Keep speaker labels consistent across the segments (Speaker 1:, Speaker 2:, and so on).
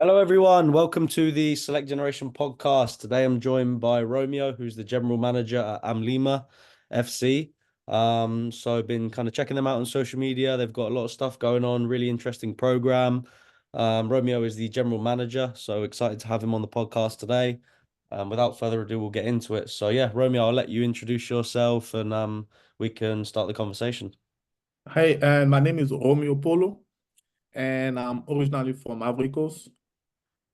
Speaker 1: Hello, everyone. Welcome to the Select Generation podcast. Today, I'm joined by Romeo, who's the general manager at Amlima FC. So I've been kind of checking them out on social media. They've got a lot of stuff going on, really interesting program. Romeo is the general manager, so excited to have him on the podcast today. Without further ado, we'll get into it. So yeah, Romeo, I'll let you introduce yourself and we can start the conversation.
Speaker 2: Hey, and my name is Romeo Polo, and I'm originally from Ivory Coast,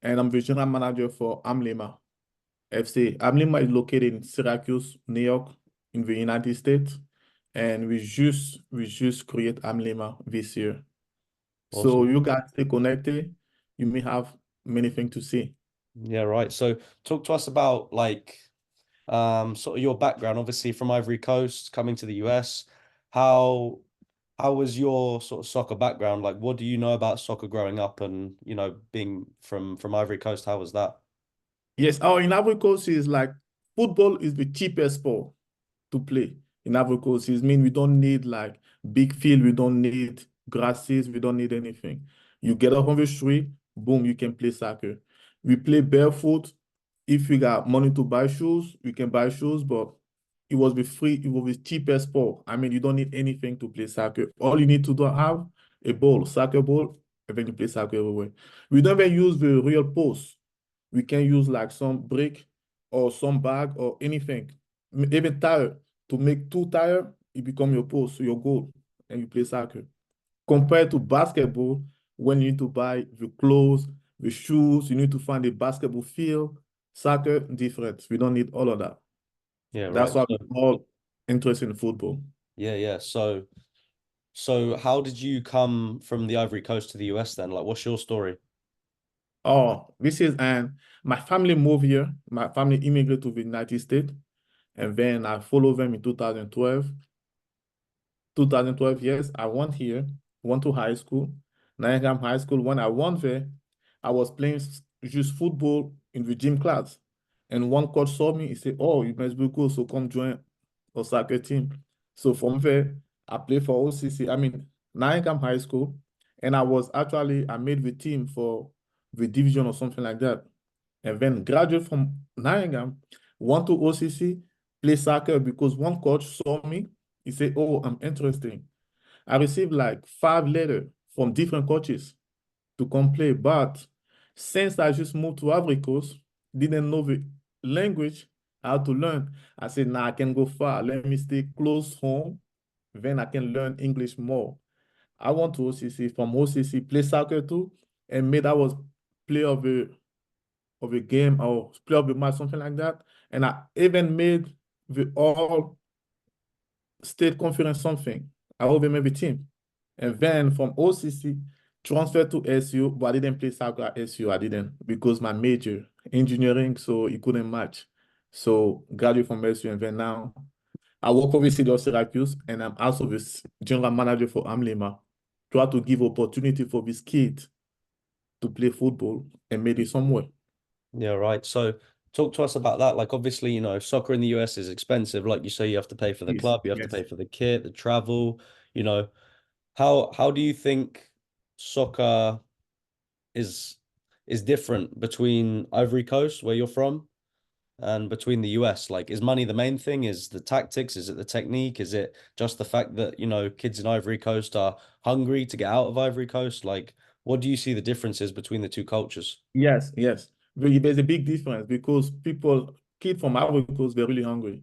Speaker 2: and I'm the general manager for Amlima FC. Amlima is located in Syracuse, New York, in the United States, and we just create Amlima this year. So
Speaker 1: Awesome.
Speaker 2: you guys stay connected. You may have many things to see.
Speaker 1: Yeah, right. So talk to us about sort of your background, obviously from Ivory Coast, coming to the US. How how was your sort of soccer background? Like, what do you know about soccer growing up, and being from Ivory Coast? How was that?
Speaker 2: Yes, in Ivory Coast is like football is the cheapest sport to play in Ivory Coast. It means we don't need like big field, we don't need grasses, we don't need anything. You get up on the street, boom, you can play soccer. We play barefoot. If you got money to buy shoes, you can buy shoes, but it was the cheapest sport. I mean, you don't need anything to play soccer. All you need to do have a ball, soccer ball, and then you play soccer everywhere. We don't even use the real post. We can use like some brick or some bag or anything. Even tire. To make two tire, it become your post, your goal, and you play soccer. Compared to basketball, when you need to buy the clothes, the shoes, you need to find a basketball field. Soccer, different. We don't need all of that.
Speaker 1: Yeah,
Speaker 2: That's
Speaker 1: right.
Speaker 2: why
Speaker 1: So
Speaker 2: we're all interested in football.
Speaker 1: yeah. So how did you come from the Ivory Coast to the US then? Like, what's your story?
Speaker 2: Oh, this is and my family moved here. My family immigrated to the United States, and then I followed them in 2012. 2012, yes, I went here, went to high school, Nottingham High School. When I went there, I was playing just football in the gym class. And one coach saw me, he said, "Oh, you must be good, so come join a soccer team." So from there, I played for OCC, I mean, Nottingham High School. And I made the team for the division or something like that. And then graduate from Nottingham, went to OCC, play soccer because one coach saw me. He said, "Oh, I'm interested." I received like 5 letters from different coaches to come play. But since I just moved to Ivory Coast, didn't know the language, how to learn. I said, "Nah, I can go far. Let me stay close home. Then I can learn English more." I went to OCC, from OCC, play soccer too, and made I was player of a game or play of the match, something like that. And I even made the all state conference something. I even made the team. And then from OCC, transferred to SU, but I didn't play soccer at SU. I didn't because my major, engineering, so it couldn't match. So graduate from SU, and then now I work for the city of Syracuse, and I'm also the general manager for Amlima. Try to give opportunity for this kid to play football and make it somewhere.
Speaker 1: Yeah, right. So talk to us about that. Like, obviously, soccer in the US is expensive. Like you say, you have to pay for the
Speaker 2: Yes,
Speaker 1: club, you have to
Speaker 2: yes.
Speaker 1: pay for the kit, the travel, you know. How do you think soccer is is different between Ivory Coast, where you're from, and between the US? Like, is money the main thing? Is the tactics? Is it the technique? Is it just the fact that, kids in Ivory Coast are hungry to get out of Ivory Coast? Like, what do you see the differences between the two cultures?
Speaker 2: Yes, yes. There's a big difference because kids from Ivory Coast, they're really hungry.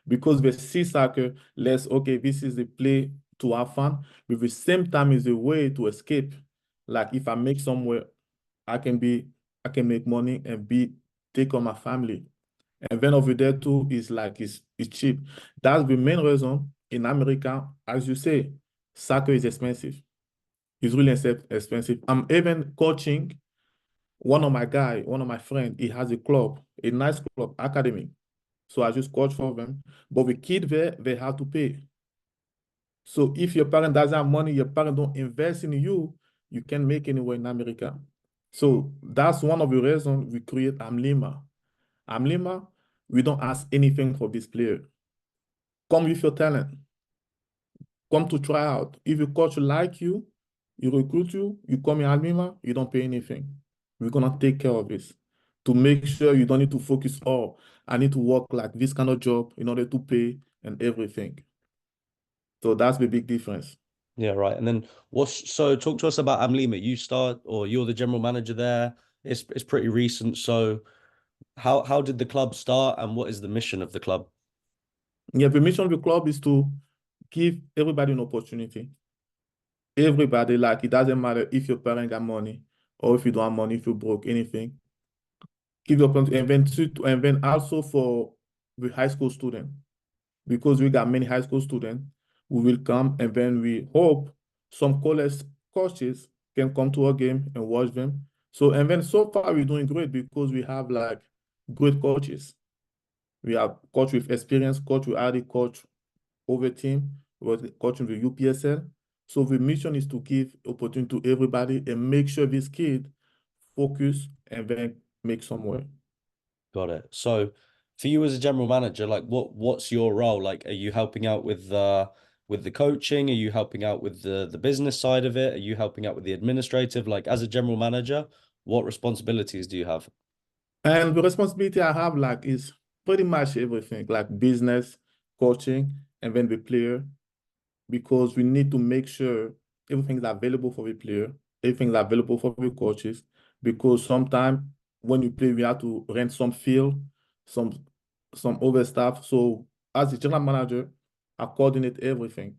Speaker 2: Because they see soccer less, okay, this is a play to have fun, but at the same time is a way to escape. Like if I make somewhere, I can be, I can make money and take on my family. And then over there too is like it's cheap. That's the main reason in America, as you say, soccer is expensive. It's really expensive. I'm even coaching one of my friend, he has a club, a nice club, academy. So I just coach for them. But the kid there, they have to pay. So if your parent doesn't have money, your parent don't invest in you, you can make anywhere in America. So that's one of the reasons we create Amlima. Amlima, we don't ask anything for this player. Come with your talent. Come to try out. If your coach like you, he recruit you, you come in Amlima, you don't pay anything. We're gonna take care of this to make sure you don't need to focus, oh, I need to work like this kind of job in order to pay and everything. So that's the big difference.
Speaker 1: Yeah, right. And then so talk to us about Amlima. You start or you're the general manager there. It's pretty recent. So how did the club start and what is the mission of the club?
Speaker 2: Yeah, the mission of the club is to give everybody an opportunity. Everybody, like it doesn't matter if your parent got money or if you don't have money, if you broke anything. Give your opportunity and then also for the high school student, because we got many high school students who will come, and then we hope some college coaches can come to our game and watch them. So and then so far we're doing great because we have like great coaches. We have coach with experience, coach with already coach over team, was coaching the UPSL. So the mission is to give opportunity to everybody and make sure this kid focus and then make some way.
Speaker 1: Got it. So for you as a general manager, like what's your role? Like are you helping out with the coaching? Are you helping out with the business side of it? Are you helping out with the administrative? Like as a general manager, what responsibilities do you have?
Speaker 2: And the responsibility I have like is pretty much everything, like business, coaching, and then the player, because we need to make sure everything's available for the player, everything's available for the coaches, because sometimes when you play, we have to rent some field, some other stuff. So as a general manager, I coordinate everything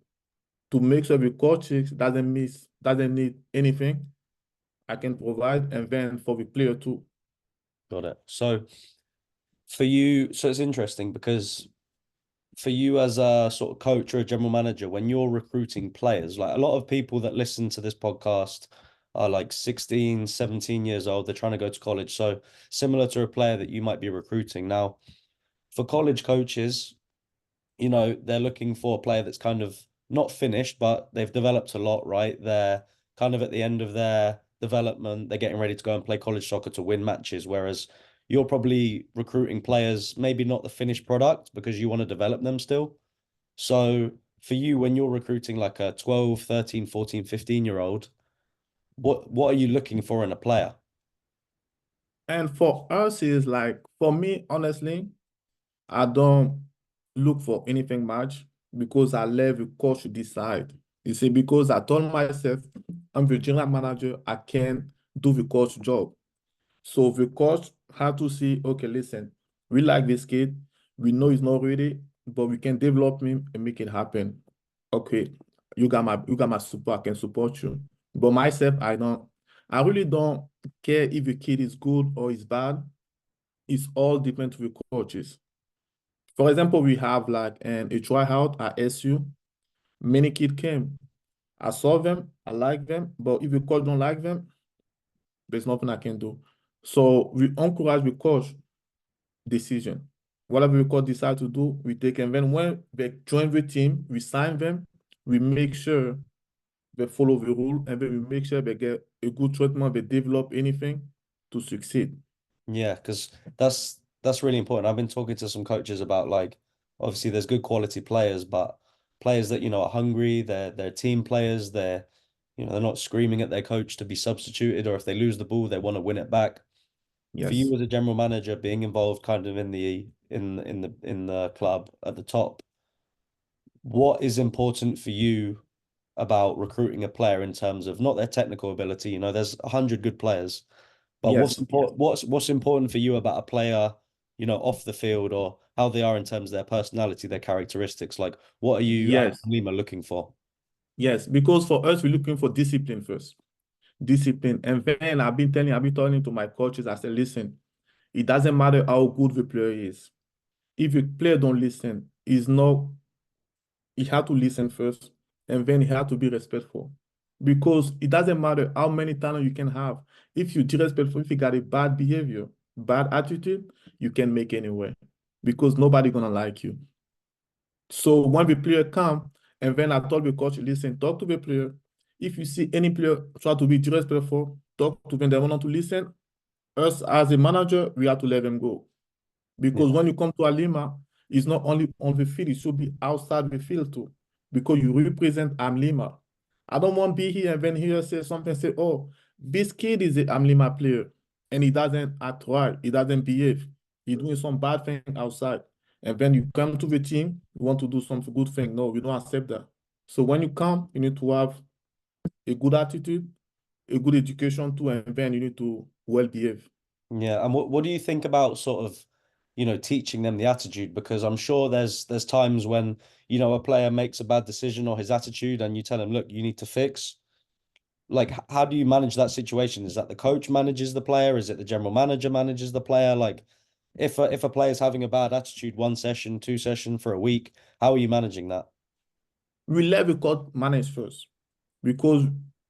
Speaker 2: to make sure the coaches doesn't need anything. I can provide, and then for the player too.
Speaker 1: Got it. So for you, so it's interesting because for you as a sort of coach or a general manager, when you're recruiting players, like a lot of people that listen to this podcast are like 16, 17 years old, they're trying to go to college. So similar to a player that you might be recruiting. Now, for college coaches, they're looking for a player that's kind of not finished, but they've developed a lot, right? They're kind of at the end of their development. They're getting ready to go and play college soccer to win matches, whereas you're probably recruiting players, maybe not the finished product because you want to develop them still. So for you, when you're recruiting like a 12, 13, 14, 15-year-old, what are you looking for in a player?
Speaker 2: And for us, is like, for me, honestly, I don't look for anything much because I let the coach decide. You see, because I told myself I'm the general manager, I can do the coach job. So the coach had to see, okay, listen, we like this kid. We know he's not ready, but we can develop him and make it happen. Okay, you got my support, I can support you. But myself, I really don't care if the kid is good or is bad. It's all depends with coaches. For example, we have like a tryout at SU. Many kids came. I saw them, I like them, but if the coach don't like them, there's nothing I can do. So we encourage the coach decision. Whatever the coach decide to do, we take. And then when they join the team, we sign them, we make sure they follow the rule, and then we make sure they get a good treatment, they develop anything to succeed.
Speaker 1: Yeah, because that's really important. I've been talking to some coaches about like obviously there's good quality players, but players that are hungry, they're team players, they're not screaming at their coach to be substituted, or if they lose the ball, they want to win it back. For
Speaker 2: Yes.
Speaker 1: you as a general manager, being involved kind of in the club at the top, what is important for you about recruiting a player in terms of not their technical ability? There's 100 good players. But what's
Speaker 2: Yes.
Speaker 1: important? What's important for you about a player, off the field or how they are in terms of their personality, their characteristics? Like, what are you at
Speaker 2: Yes.
Speaker 1: Lima looking for?
Speaker 2: Yes. Because for us, we're looking for discipline first. Discipline. And then I've been telling to my coaches, I said, listen, it doesn't matter how good the player is. If the player don't listen, he had to listen first, and then he had to be respectful. Because it doesn't matter how many talent you can have. If you disrespectful, if you got a bad behavior, bad attitude, you can make anywhere. Because nobody gonna like you. So when the player come, and then I told the coach, listen, talk to the player. If you see any player try to be disrespectful, talk to them. They want to listen. Us as a manager, we have to let them go. Because
Speaker 1: Yeah,
Speaker 2: when you come to Alima, it's not only on the field, it should be outside the field too. Because you represent Amlima. I don't want to be here and then here say something, say, oh, this kid is an Amlima player. and he doesn't act right, he doesn't behave, he's doing some bad thing outside. And then you come to the team, you want to do some good thing. No, we don't accept that. So when you come, you need to have a good attitude, a good education too, and then you need to well behave.
Speaker 1: Yeah, and what do you think about sort of, teaching them the attitude? Because I'm sure there's times when, a player makes a bad decision or his attitude and you tell him, look, you need to fix. Like, how do you manage that situation? Is that the coach manages the player? Is it the general manager manages the player? Like, if a player's having a bad attitude 1 session, 2 session for a week, how are you managing that?
Speaker 2: We let the coach manage first because,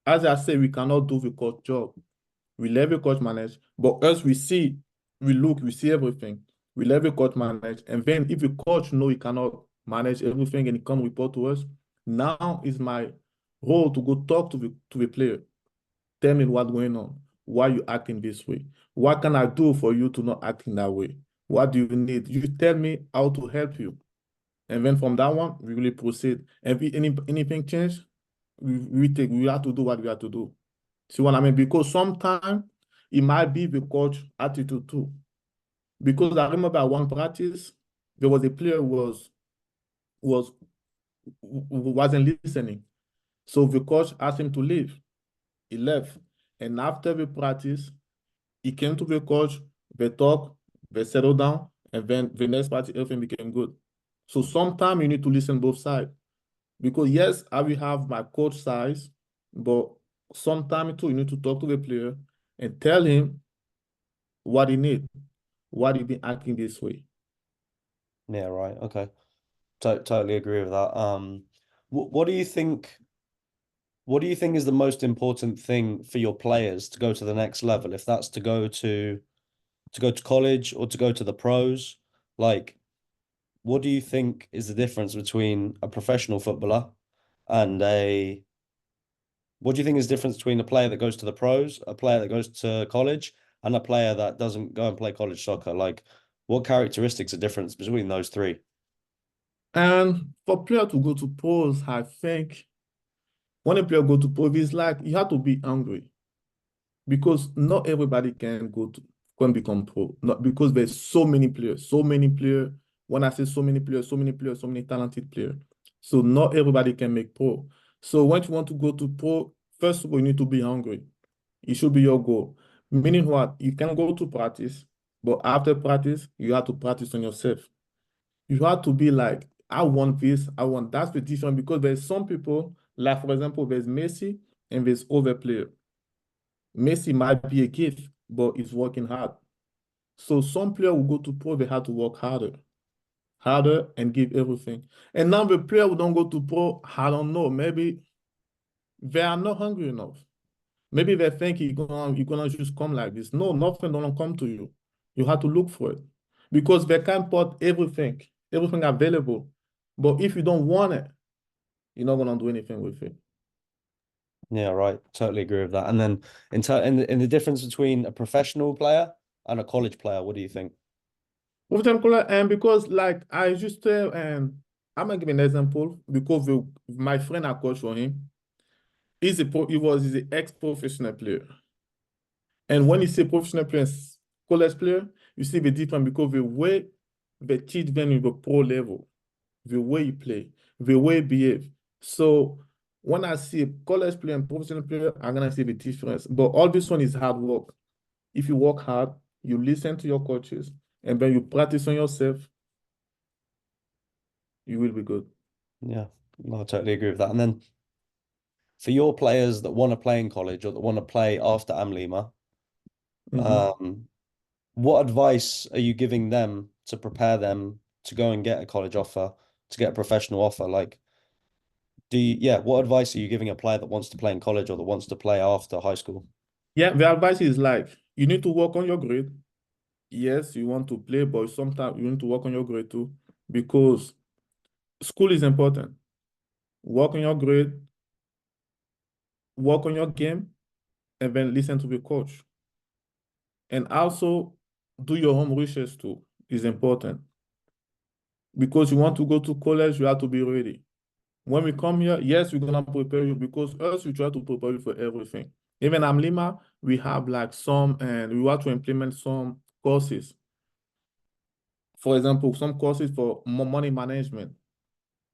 Speaker 2: as I say, we cannot do the coach job. We let the coach manage, but us we see, we look, we see everything. We let the coach manage, and then if the coach know he cannot manage everything and he come report to us, now is my role to go talk to the player. Tell me what's going on. Why you acting this way? What can I do for you to not acting that way? What do you need? You tell me how to help you. And then from that one, we really proceed. And if anything change, we have to do what we have to do. See what I mean? Because sometimes it might be the coach attitude too. Because I remember at one practice, there was a player was who wasn't listening. So the coach asked him to leave. He left. And after the practice, he came to the coach, they talk, they settle down, and then the next practice, everything became good. So sometimes you need to listen both sides. Because yes, I will have my coach size, but sometimes too, you need to talk to the player and tell him what he need, why he been acting this way.
Speaker 1: Yeah, right. Okay. Totally agree with that. What do you think? What do you think is the most important thing for your players to go to the next level? If that's to go to college or to go to the pros, like what do you think is the difference between a professional footballer and a what do you think is the difference between a player that goes to the pros, a player that goes to college, and a player that doesn't go and play college soccer? Like, what characteristics are difference between those three?
Speaker 2: And for player to go to pros, I think when a player go to pros, it's like you have to be hungry because not everybody can become pro. Not because there's so many players, so many players. When I say so many players, so many players, so many talented players. So not everybody can make pro. So when you want to go to pro, first of all, you need to be hungry. It should be your goal. Meaning what? You can go to practice, but after practice, you have to practice on yourself. You have to be like, I want this, I want that's the difference because there's some people, like for example, there's Messi and there's other player. Messi might be a gift, but he's working hard. So some player will go to pro, they have to work harder and give everything. And now the player who don't go to pro, I don't know, maybe they are not hungry enough. Maybe they think you're gonna just come like this. No, nothing gonna come to you. You have to look for it. Because they can't put everything available. But if you don't want it, you're not gonna do anything with it.
Speaker 1: Yeah, right. Totally agree with that. And then in the difference between a professional player and a college player, what do you think?
Speaker 2: With them color, and because like I just tell and I'm gonna give an example because my friend I coach for him, he's an ex-professional player. And when you say professional player, college player, you see the difference because the way they teach them in the pro level, the way you play, the way you behave. So when I see a college player and professional player, I'm gonna see the difference. But all this one is hard work. If you work hard, you listen to your coaches, and then you practice on yourself, you will be good.
Speaker 1: Yeah, no, I totally agree with that. And then for your players that want to play in college or that want to play after Amlima,
Speaker 2: Mhm.
Speaker 1: um, what advice are you giving them to prepare them to go and get a college offer, to get a professional offer? Like, yeah, what advice are you giving a player that wants to play in college or that wants to play after high school?
Speaker 2: Yeah, the advice is like you need to work on your grade. Yes, you want to play, but sometimes you need to work on your grade too, because school is important. Work on your grade, work on your game, and then listen to the coach. And also do your home research too is important because you want to go to college, you have to be ready. When we come here, yes, we're gonna prepare you because us, we try to prepare you for everything. Even Amlima, we have like some, and we want to implement some courses. For example, some courses for money management.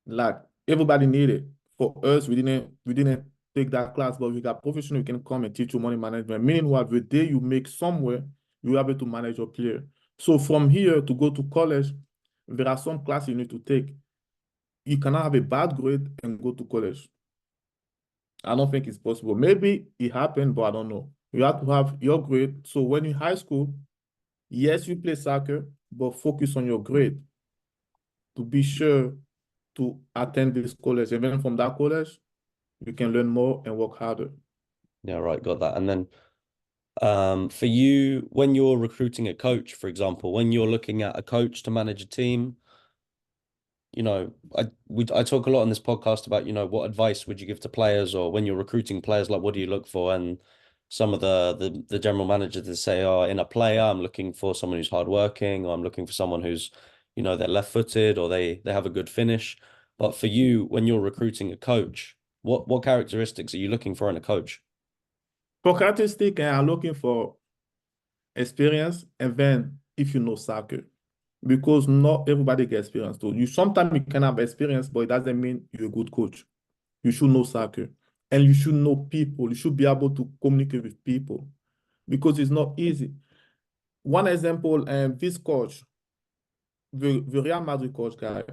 Speaker 2: Like everybody need it. For us, we didn't take that class, but we got professional who can come and teach you money management. Meaning what the day you make somewhere, you're able to manage your player. So from here to go to college, there are some classes you need to take. You cannot have a bad grade and go to college. I don't think it's possible. Maybe it happened, but I don't know. You have to have your grade. So when in high school, yes, you play soccer, but focus on your grade to be sure to attend this college. And then from that college, you can learn more and work harder.
Speaker 1: Yeah, right, got that. And then for you, when you're recruiting a coach, for example, when you're looking at a coach to manage a team, I talk a lot on this podcast about, what advice would you give to players, or when you're recruiting players, like what do you look for? And some of the general managers that say, oh, in a player, I'm looking for someone who's hardworking, or I'm looking for someone who's, they're left-footed, or they have a good finish. But for you, when you're recruiting a coach, what characteristics are you looking for in a coach?
Speaker 2: For characteristic, I'm looking for experience, and then if you know soccer, because not everybody gets experience too. You sometimes you can have experience, but it doesn't mean you're a good coach. You should know soccer, and you should know people. You should be able to communicate with people, because it's not easy. One example, this coach, the Real Madrid coach guy,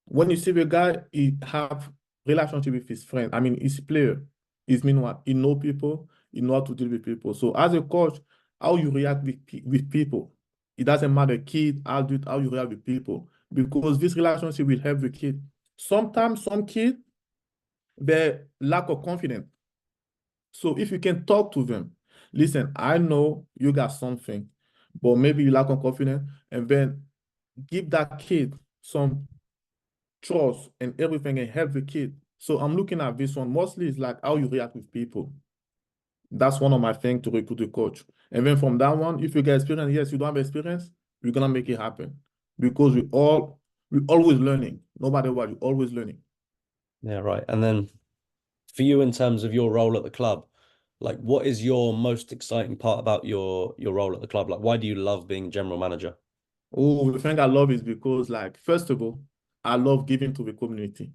Speaker 2: when you see the guy, he have relationship with his friend. I mean, his player. It mean what? He know people. He know how to deal with people. So as a coach, how you react with people. It doesn't matter, kid, adult, how you react with people. Because this relationship will help the kid. Sometimes some kid, they lack of confidence. So if you can talk to them, listen, I know you got something, but maybe you lack of confidence, and then give that kid some trust and everything and help the kid. So I'm looking at this one mostly is like how you react with people. That's one of my things to recruit a coach. And then from that one, if you get experience, yes, you don't have experience, we're gonna make it happen. Because we always learning. No matter what, you're always learning.
Speaker 1: Yeah, right. And then for you, in terms of your role at the club, like what is your most exciting part about your role at the club? Like, why do you love being general manager?
Speaker 2: Oh, the thing I love is because, like, first of all, I love giving to the community.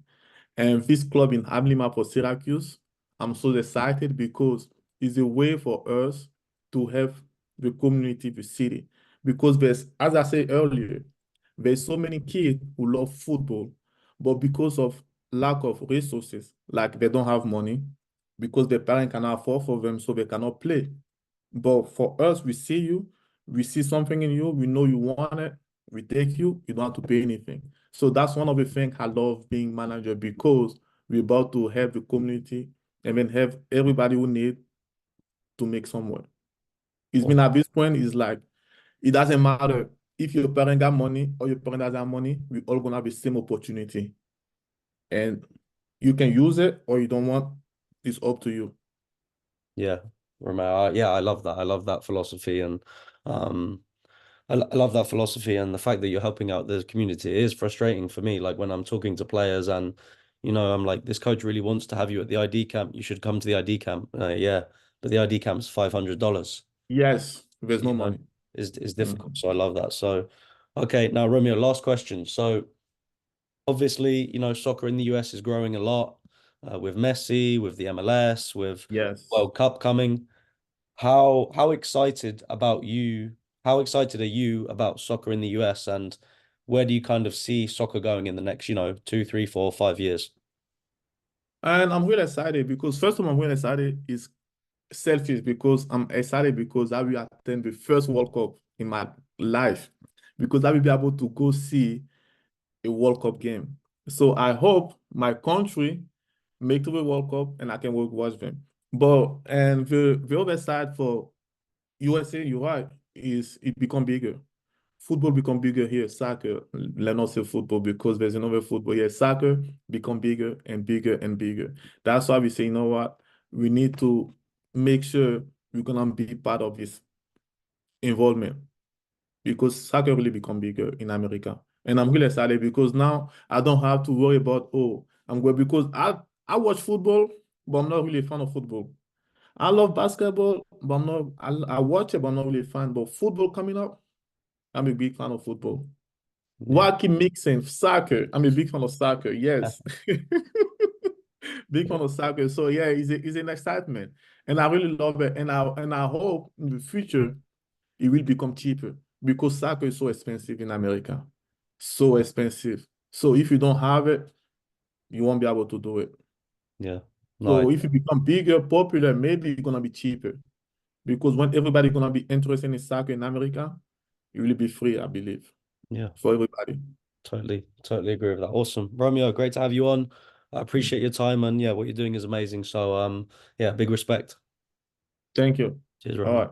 Speaker 2: And this club in Amlima for Syracuse, I'm so excited because it's a way for us to help the community, the city. Because there's, as I said earlier, there's so many kids who love football, but because of lack of resources, like they don't have money, because their parents cannot afford for them, so they cannot play. But for us, we see you, we see something in you, we know you want it, we take you, you don't have to pay anything. So that's one of the things I love being manager, because we're about to help the community and then have everybody who need to make somewhere. It's been at this point, it's like, it doesn't matter if your parent got money or your parent doesn't have money, we all gonna have the same opportunity. And you can use it or you don't want, it's up to you.
Speaker 1: Yeah, Romeo. Yeah, I love that. I love that philosophy, and um, I love that philosophy, and the fact that you're helping out the community. It is frustrating for me, like when I'm talking to players, and I'm like, this coach really wants to have you at the ID camp. You should come to the ID camp. Yeah, but the ID camp's $500.
Speaker 2: Yes, there's no
Speaker 1: You know,
Speaker 2: money.
Speaker 1: is
Speaker 2: Mhm.
Speaker 1: difficult. So I love that. So, okay, now Romeo, last question. So obviously, soccer in the US is growing a lot, with Messi, with the MLS, with
Speaker 2: Yes.
Speaker 1: World Cup coming. How excited about you? How excited are you about soccer in the US, and where do you kind of see soccer going in the next, 2, 3, 4, 5 years?
Speaker 2: And I'm really excited because first of all, I'm really excited is selfish because I'm excited because I will attend the first World Cup in my life because I will be able to go see a World Cup game. So I hope my country make to the World Cup and I can watch them. But and the other side for USA, you're right, is it become bigger. Football become bigger here, soccer, let not say football because there's another football here. Soccer become bigger and bigger and bigger. That's why we say, you know what, we need to make sure we're gonna be part of this involvement because soccer really become bigger in America. And I'm really excited because now I don't have to worry about, oh, I'm going because I watch football, but I'm not really a fan of football. I love basketball, but I'm not. I watch it, but I'm not really a fan. But football coming up, I'm a big fan of football.
Speaker 1: Yeah.
Speaker 2: Wacky mixing soccer. I'm a big fan of soccer. Yes, big
Speaker 1: Yeah.
Speaker 2: fan of soccer. So yeah, it's an excitement, and I really love it. And I hope in the future it will become cheaper because soccer is so expensive in America, so expensive. So if you don't have it, you won't be able to do it.
Speaker 1: Yeah. No.
Speaker 2: So if you become bigger, popular, maybe it's gonna be cheaper because when everybody's gonna be interested in soccer in America, it will be free, I believe,
Speaker 1: Yeah.
Speaker 2: for everybody.
Speaker 1: Totally agree with that. Awesome. Romeo, great to have you on. I appreciate your time and yeah, what you're doing is amazing. So yeah, big respect.
Speaker 2: Thank you.
Speaker 1: Cheers,
Speaker 2: All
Speaker 1: Romeo.
Speaker 2: right.